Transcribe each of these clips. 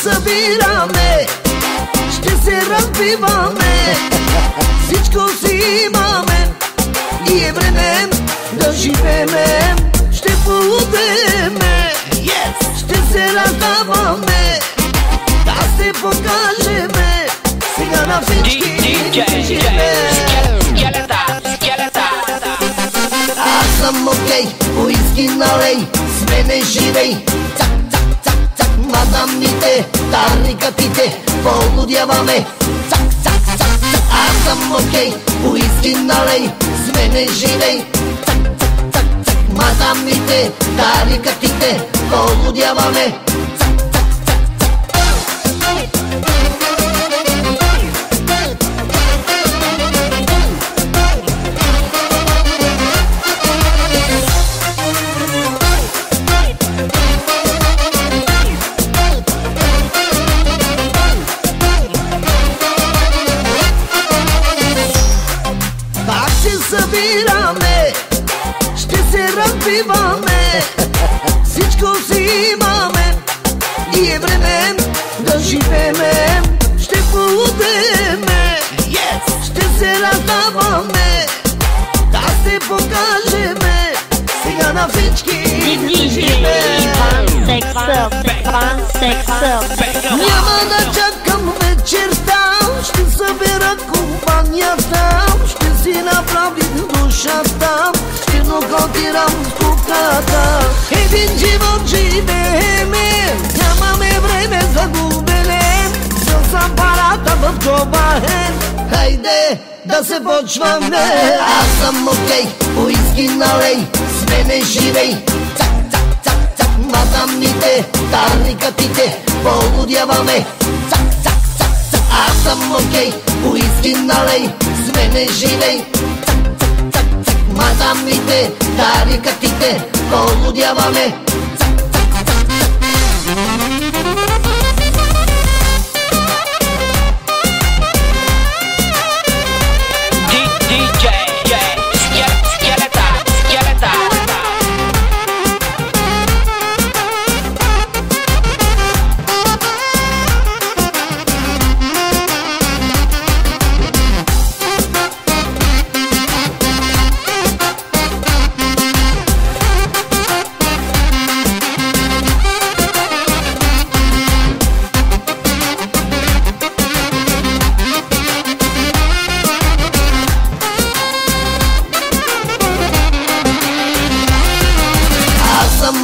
събираме, ще се разбиваме, всичко си имаме и е време да живеме. Ще поудеме, ще се раздаваме, да се покажеме, сега на всички живеем. Аз съм окей, уиски налей, с мене живей, цак, цак, цак, цак, мадамите, тарикатите, полудяваме, цак, цак, цак, цак. Аз съм окей, уиски налей, с мене живей, цак, цак, цак, цак, мадамите, тарикатите, полудяваме. Събираме, ще се разбиваме, всичко си имаме и е време да живеме. Ще поудеме, ще се раздаваме, да се покажеме, сега на всички живеем. Няма да чакам вечерта, ще събера компанията, ще си направим душата, ще нокаутирам скуката. Един живот живееме, нямаме време за губене, с апарата в джоба е. Хайде да се почваме. Аз съм окей, уиски налей, с мене живей, цак, цак, цак, цак, мадамите, тарикатите, полудяваме, цак, цак, цак, цак. Аз съм окей, уиски налей, с мене живей, цак, цак, цак, цак, мадамите, тарикатите, полудяваме.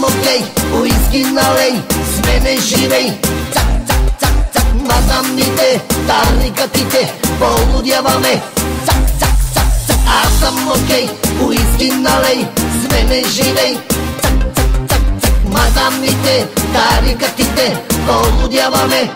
Окей, уиски налей, с мене живей, цак, цак, цак, цак, мадамите, тарикатите, полудяваме, цак, цак, цак, цак. Аз съм окей, уиски налей, с мене живей, цак, цак, цак, цак, мадамите, тарикатите, полудяваме.